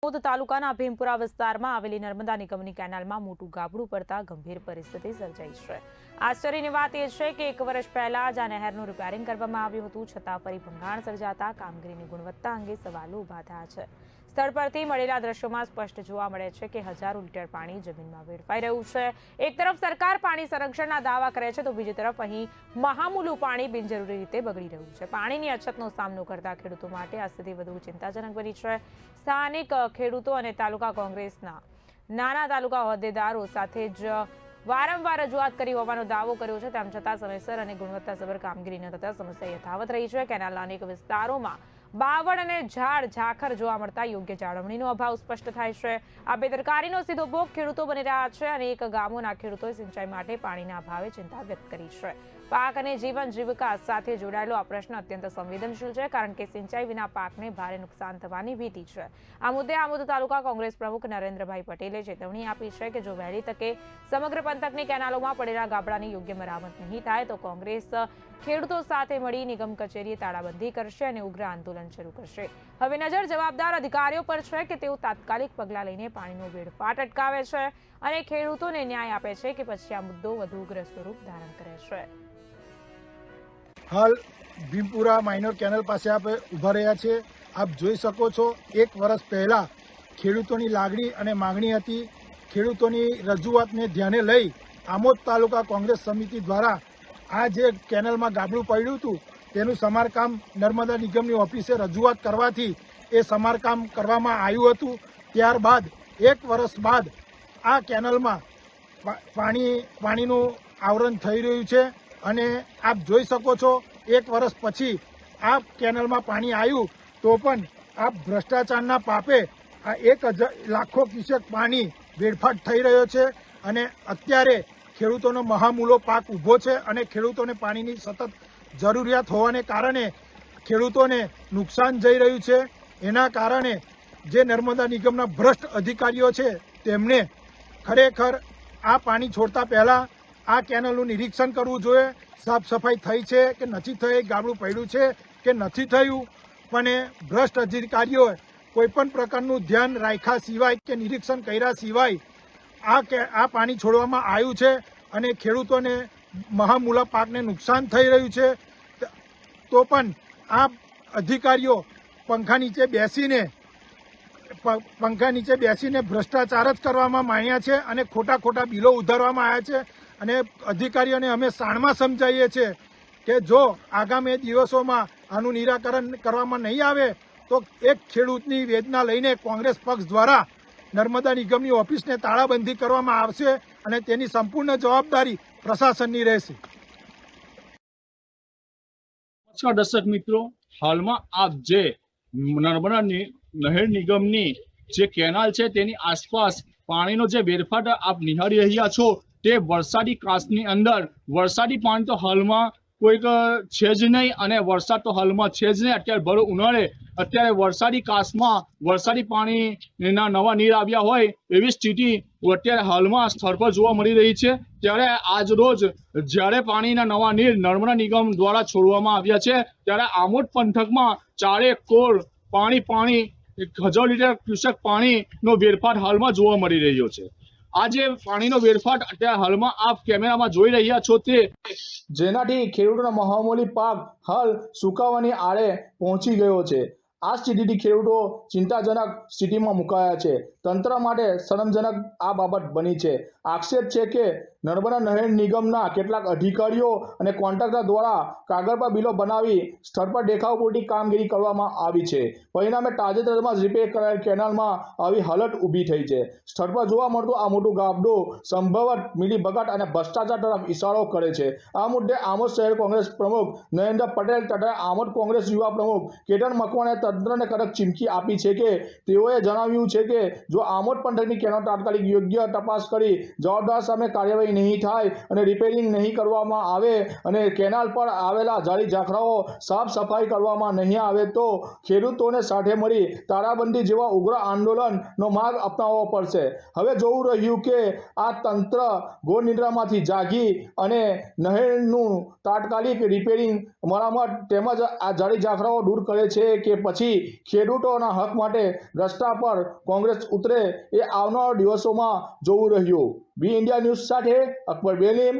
દાહોદ તાલુકાના ભીમપુરા વિસ્તારમાં આવેલી નર્મદા નિગમની કેનાલમાં મોટું ગાબડું પડતા ગંભીર પરિસ્થિતિ સર્જાઈ છે। આશ્ચર્યની વાત એ છે કે 1 વર્ષ પહેલા જ આ નહેરનું રિપેરિંગ કરવામાં આવ્યું હતું, છતાં ફરી ભંગાણ સર્જાતા કામગીરીની ગુણવત્તા અંગે સવાલો ઊભા થયા છે। સ્થળ પરથી મળેલા દ્રશ્યોમાં સ્પષ્ટ જોવા મળે છે કે હજારો લીટર પાણી જમીનમાં વેડફાઈ રહ્યું છે। એક તરફ સરકાર પાણી સંરક્ષણના દાવા કરે છે તો બીજી તરફ અહીં મહામૂલું પાણી બિનજરૂરી રીતે બગડી રહ્યું છે। પાણીની અછતનો સામનો કરતા ખેડૂતો માટે આ સ્થિતિ વધુ ચિંતાજનક બની છે। સ્થાનિક ખેડૂતો અને તાલુકા કોંગ્રેસના નાના તાલુકા હોદ્દેદારો સાથે જ વારંવાર રજૂઆત કરી હોવાનો દાવો કર્યો છે। તેમ છતાં સમયસર અને ગુણવત્તાસભર કામગીરી ન થતા સમસ્યા યથાવત રહી છે। કેનાલના અનેક વિસ્તારોમાં બાવળ અને ઝાડ ઝાખર જોવા મળતા યોગ્ય જાળવણીનો અભાવ સ્પષ્ટ થાય છે। આ બેદરકારીનો સીધો ભોગ ખેડૂતો બની રહ્યા છે। અનેક ગામોના ખેડૂતોએ સિંચાઈ માટે પાણીના અભાવે ચિંતા વ્યક્ત કરી છે। પાક અને જીવન જીવિકા સાથે જોડાયેલો આ પ્રશ્ન અત્યંત સંવેદનશીલ છે, કારણ કે સિંચાઈ વિના પાકને ભારે નુકસાન થવાની ભીતિ છે। આ મુદ્દે આમોદ તાલુકા કોંગ્રેસ પ્રમુખ નરેન્દ્રભાઈ પટેલે ચેતવણી આપી છે કે જો વહેલી તકે સમગ્ર પંથકની કેનાલોમાં પડેલા ગાબડાની યોગ્ય મરામત નહીં થાય તો કોંગ્રેસ ખેડૂતો સાથે મળી નિગમ કચેરીએ તાળાબંધી કરશે અને ઉગ્ર આંદોલન શરૂ કરશે। હવે નજર જવાબદાર અધિકારીઓ પર છે કે તેઓ તાત્કાલિક પગલાં લઈને પાણીનો વેડફાટ અટકાવે છે અને ખેડૂતોને ન્યાય આપે છે કે પછી આ મુદ્દો વધુ ઉગ્ર સ્વરૂપ ધારણ કરે છે। હાલ ભીમપુરા માઇનર કેનલ પાસે આપણે ઊભા રહ્યા છીએ। આપ જોઈ શકો છો, 1 વર્ષ પહેલા ખેડૂતોની લાગણી અને માંગણી હતી। ખેડૂતોની રજૂઆતને ધ્યાને લઈ આમોદ તાલુકા કોંગ્રેસ સમિતિ દ્વારા આ જે કેનલમાં ગાબડું પડ્યું હતું તેનું સમારકામ નર્મદા નિગમની ઓફિસે રજૂઆત કરવાથી એ સમારકામ કરવામાં આવ્યું હતું। ત્યારબાદ 1 વર્ષ બાદ આ કેનલમાં પાણીનું આવરણ થઈ રહ્યું છે અને આપ જોઈ શકો છો 1 વર્ષ પછી આ કેનલમાં પાણી આવ્યું તો પણ આ ભ્રષ્ટાચારના પાપે આ 1,000 લાખો ક્યુસેક પાણી વેડફાટ થઈ રહ્યો છે અને અત્યારે ખેડૂતોનો મહામૂલો પાક ઊભો છે અને ખેડૂતોને પાણીની સતત જરૂરિયાત હોવાને કારણે ખેડૂતોને નુકસાન જઈ રહ્યું છે। એના કારણે જે નર્મદા નિગમના ભ્રષ્ટ અધિકારીઓ છે તેમને ખરેખર આ પાણી છોડતા પહેલા આ કેનલનું નિરીક્ષણ કરવું જોઈએ। સાફ સફાઈ થઈ છે કે નથી થઈ, ગાબડું પડ્યું છે કે નથી થયું, પણ એ ભ્રષ્ટ અધિકારીઓએ કોઈપણ પ્રકારનું ધ્યાન રાખ્યા સિવાય કે નિરીક્ષણ કર્યા સિવાય આ પાણી છોડવામાં આવ્યું છે અને ખેડૂતોને મહામૂલા પાકને નુકસાન થઈ રહ્યું છે। તો પણ આ અધિકારીઓ પંખા નીચે બેસીને ભ્રષ્ટાચાર જ કરવામાં માંડ્યા છે અને ખોટા બિલો ઉધારવામાં આવ્યા છે। અને અધિકારીઓને અમે શાણમાં સમજાવીએ છીએ કે જો આગામી દિવસોમાં આનું નિરાકરણ કરવામાં નહીં આવે તો એક ખેડૂતની વેદના લઈને કોંગ્રેસ પક્ષ દ્વારા નર્મદા નિગમની ઓફિસને તાળાબંધી કરવામાં આવશે અને તેની સંપૂર્ણ જવાબદારી પ્રશાસનની રહેશે। નમસ્કાર દર્શક મિત્રો, હાલમાં આપ જે નર્મદા નહેર નિગમની જે કેનાલ છે તેની આસપાસ પાણીનો જે વેડફાટ આપ નિહાળી રહ્યા છો તે વરસાદી કાંસની અંદર વરસાદી પાણી તો હાલમાં કોઈક છે જ નહીં અને વરસાદ તો હાલમાં છે જ નહીં। અત્યારે ભર ઉનાળે અત્યારે વરસાદી કાંસમાં વરસાદી પાણીના નવા નીર આવ્યા હોય એવી સ્થિતિ અત્યારે હાલમાં સ્થળ પર જોવા મળી રહી છે। ત્યારે આજ રોજ જ્યારે પાણીના નવા નીર નર્મદા નિગમ દ્વારા છોડવામાં આવ્યા છે ત્યારે આમોદ પંથકમાં ચારે કોર પાણી 1000 લીટર ક્યુસેક પાણીનો વેડફાટ હાલમાં જોવા મળી રહ્યો છે। આ જે પાણીનો વેડફાટ અત્યારે હાલમાં આપ કેમેરામાં જોઈ રહ્યા છો તે જેનાથી ખેડૂતોનો મહામૂલી પાક હાલ સુકાવાની આડે પહોંચી ગયો છે। આ સ્થિતિથી ખેડૂતો ચિંતાજનક સ્થિતિમાં મુકાયા છે। તંત્ર માટે શરમજનક આ બાબત બની છે। આક્ષેપ છે કે નર્મદા નહેર નિગમના કેટલાક અધિકારીઓ અને કોન્ટ્રાક્ટર દ્વારા કાગળ પર બિલો બનાવી સ્થળ પર દેખાવ પૂરતી કામગીરી કરવામાં આવી છે। પરિણામે તાજેતરમાં જ રિપેર કરાયેલ કેનાલમાં આવી હાલત ઊભી થઈ છે। સ્થળ પર જોવા મળતું આ મોટું ગાબડું સંભવત મિલીભગત અને ભ્રષ્ટાચાર તરફ ઇશારો કરે છે। આ મુદ્દે આમોદ શહેર કોંગ્રેસ પ્રમુખ નરેન્દ્ર પટેલ તથા આમોદ કોંગ્રેસ યુવા પ્રમુખ કેતન મકવાણે તંત્રને કડક ચીમકી આપી છે કે તેઓએ જણાવ્યું છે કે જો આમોદ પંથકની કેનાલ તાત્કાલિક યોગ્ય તપાસ કરી જવાબદાર સામે કાર્યવાહી નહીં થાય અને રિપેરિંગ નહીં કરવામાં આવે અને કેનાલ પર આવેલા ઝાડી ઝાખરાઓ સાફ સફાઈ કરવામાં નહીં આવે તો ખેડૂતોને સાથે મળી તાળાબંધી જેવા ઉગ્ર આંદોલનનો માર્ગ અપનાવવો પડશે। હવે જોવું રહ્યું કે આ તંત્ર ઘોર નિદ્રામાંથી જાગી અને નહેરનું તાત્કાલિક રિપેરિંગ મરામત તેમજ આ જાડી ઝાખરાઓ દૂર કરે છે કે પછી ખેડૂતોના હક માટે રસ્તા પર કોંગ્રેસ ઉતરે એ આવનારા દિવસોમાં જોવું રહ્યું. બી ઇન્ડિયા ન્યૂઝ સાથે અકબર બેલીમ,